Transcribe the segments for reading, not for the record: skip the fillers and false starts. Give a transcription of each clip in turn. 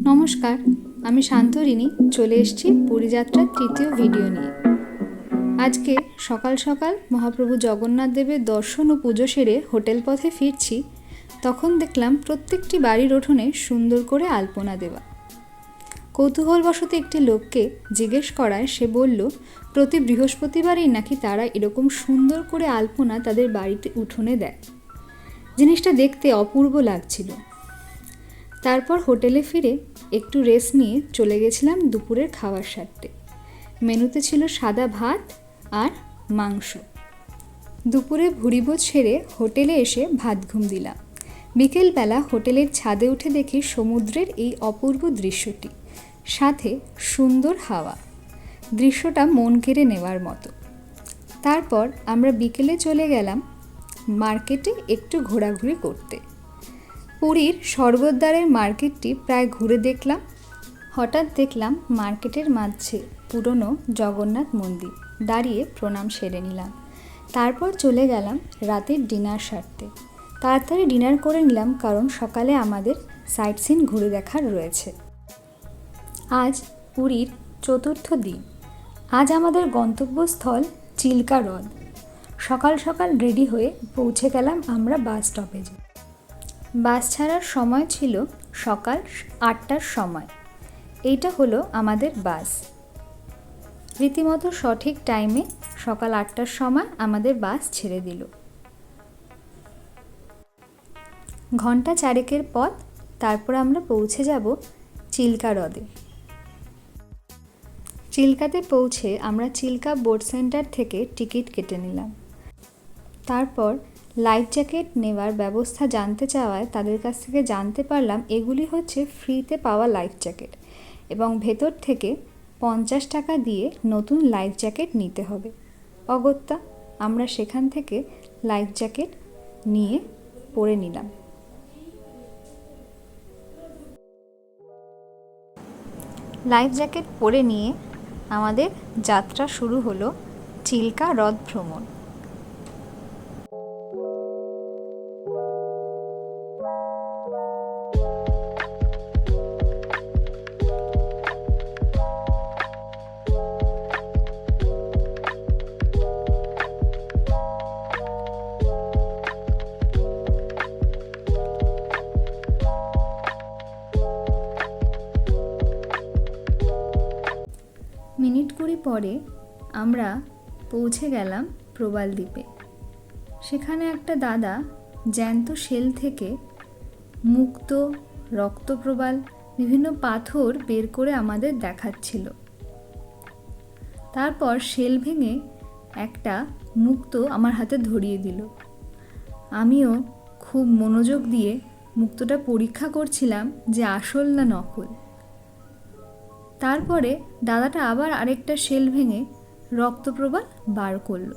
নমস্কার, আমি শান্তরিনী চলে এসেছি পুরী যাত্রার তৃতীয় ভিডিও নিয়ে। আজকে সকাল সকাল মহাপ্রভু জগন্নাথ দেবের দর্শন ও পুজো সেরে হোটেল পথে ফিরছি। তখন দেখলাম প্রত্যেকটি বাড়ির উঠোনে সুন্দর করে আলপনা দেওয়া। কৌতূহলবশত একটি লোককে জিজ্ঞেস করায় সে বলল, প্রতি বৃহস্পতিবারই নাকি তারা এরকম সুন্দর করে আলপনা তাদের বাড়িতে উঠোনে দেয়। জিনিসটা দেখতে অপূর্ব লাগছিল। তারপর হোটেলে ফিরে একটু রেস্ট নিয়ে চলে গেছিলাম দুপুরের খাবার সারতে। মেনুতে ছিল সাদা ভাত আর মাংস। দুপুরে ভুরিভোজ সেরে হোটেলে এসে ভাত ঘুম দিলাম। বিকেলবেলা হোটেলের ছাদে উঠে দেখি সমুদ্রের এই অপূর্ব দৃশ্যটি, সাথে সুন্দর হাওয়া। দৃশ্যটা মন কেড়ে নেওয়ার মতো। তারপর আমরা বিকেলে চলে গেলাম মার্কেটে একটু ঘোরাঘুরি করতে। পুরীর স্বর্গদ্বারের মার্কেটটি প্রায় ঘুরে দেখলাম। হঠাৎ দেখলাম মার্কেটের মাঝে পুরনো জগন্নাথ মন্দির। দাঁড়িয়ে প্রণাম সেরে নিলাম। তারপর চলে গেলাম রাতের ডিনার সারতে। তাড়াতাড়ি ডিনার করে নিলাম, কারণ সকালে আমাদের সাইট সিন ঘুরে দেখার রয়েছে। আজ পুরীর চতুর্থ দিন। আজ আমাদের গন্তব্যস্থল চিল্কা হ্রদ। সকাল সকাল রেডি হয়ে পৌঁছে গেলাম আমরা বাস স্টপেজে। বাস ছাড়ার সময় ছিল সকাল 8টার সময়। এইটা হলো আমাদের বাস। রীতিমতো সঠিক টাইমে সকাল 8টার সময় আমাদের বাস ছেড়ে দিল। ঘন্টা চারেকের পথ, তারপর আমরা পৌঁছে যাব চিল্কা হ্রদে। চিল্কাতে পৌঁছে আমরা চিল্কা বোট সেন্টার থেকে টিকিট কেটে নিলাম। তারপর লাইফ জ্যাকেট নেওয়ার ব্যবস্থা জানতে চাওয়ায় তাদের কাছ থেকে জানতে পারলাম এগুলি হচ্ছে ফ্রিতে পাওয়া লাইফ জ্যাকেট, এবং ভেতর থেকে 50 টাকা দিয়ে নতুন লাইফ জ্যাকেট নিতে হবে। অগত্যা আমরা সেখান থেকে লাইফ জ্যাকেট নিয়ে পরে নিলাম। লাইফ জ্যাকেট পরে নিয়ে আমাদের যাত্রা শুরু হলো চিল্কা হ্রদ ভ্রমণ। মিনিট 20 পরে আমরা পৌঁছে গেলাম প্রবাল দ্বীপে। সেখানে একটা দাদা জ্যান্ত শেল থেকে মুক্ত, রক্তপ্রবাল, বিভিন্ন পাথর বের করে আমাদের দেখাচ্ছিল। তারপর শেল ভেঙে একটা মুক্ত আমার হাতে ধরিয়ে দিল। আমিও খুব মনোযোগ দিয়ে মুক্তটা পরীক্ষা করছিলাম যে আসল না নকল। তারপরে দাদাটা আবার আরেকটা শেল ভেঙে রক্তপ্রবাল বার করলো।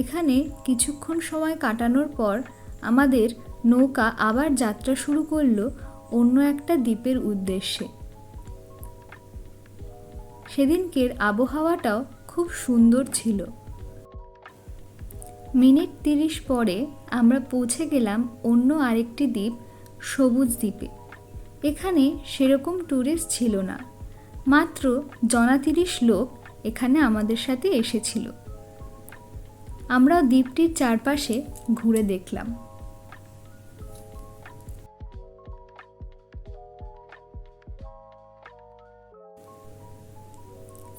এখানে কিছুক্ষণ সময় কাটানোর পর আমাদের নৌকা আবার যাত্রা শুরু করলো অন্য একটা দ্বীপের উদ্দেশ্যে। সেদিনকের আবহাওয়াটাও খুব সুন্দর ছিল। মিনিট 30 পরে আমরা পৌঁছে গেলাম অন্য আরেকটি দ্বীপ, সবুজ দ্বীপে। এখানে সেরকম ট্যুরিস্ট ছিল না, মাত্র 30 লোক এখানে আমাদের সাথে এসেছিল। আমরা দ্বীপটির চারপাশে ঘুরে দেখলাম।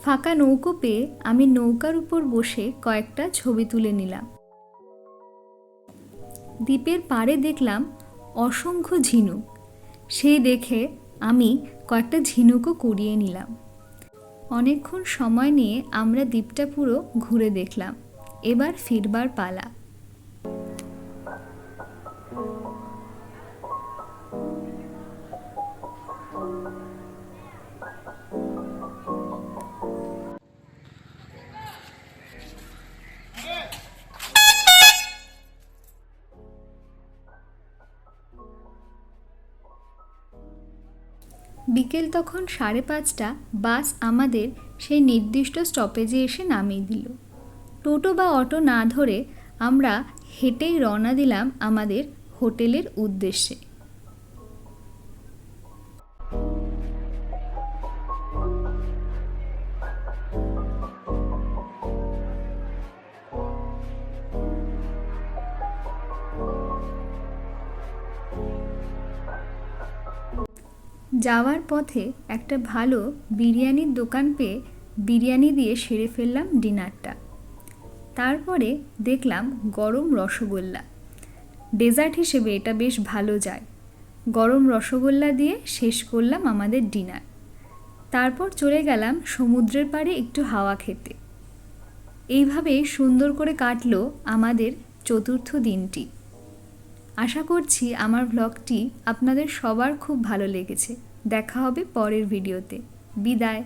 ফাঁকা নৌকো পেয়ে আমি নৌকার উপর বসে কয়েকটা ছবি তুলে নিলাম। দ্বীপের পাড়ে দেখলাম অসংখ্য ঝিনুক। সেই দেখে আমি কয়েকটা ঝিনুকও কুড়িয়ে নিলাম। অনেকক্ষণ সময় নিয়ে আমরা দ্বীপটা পুরো ঘুরে দেখলাম। এবার ফিরবার পালা। বিকেল তখন 5:30, বাস আমাদের সেই নির্দিষ্ট স্টপেজে এসে নামিয়ে দিল। টোটো বা অটো না ধরে আমরা হেঁটেই রওনা দিলাম আমাদের হোটেলের উদ্দেশ্যে। যাওয়ার পথে একটা ভালো বিরিয়ানির দোকান পেয়ে বিরিয়ানি দিয়ে সেরে ফেললাম ডিনারটা। তারপরে দেখলাম গরম রসগোল্লা, ডেজার্ট হিসেবে এটা বেশ ভালো যায়। গরম রসগোল্লা দিয়ে শেষ করলাম আমাদের ডিনার। তারপর চলে গেলাম সমুদ্রের পাড়ে একটু হাওয়া খেতে। এইভাবেই সুন্দর করে কাটলো আমাদের চতুর্থ দিনটি। আশা করছি আমার ভ্লগটি আপনাদের সবার খুব ভালো লেগেছে। দেখা হবে পরের ভিডিওতে। বিদায়।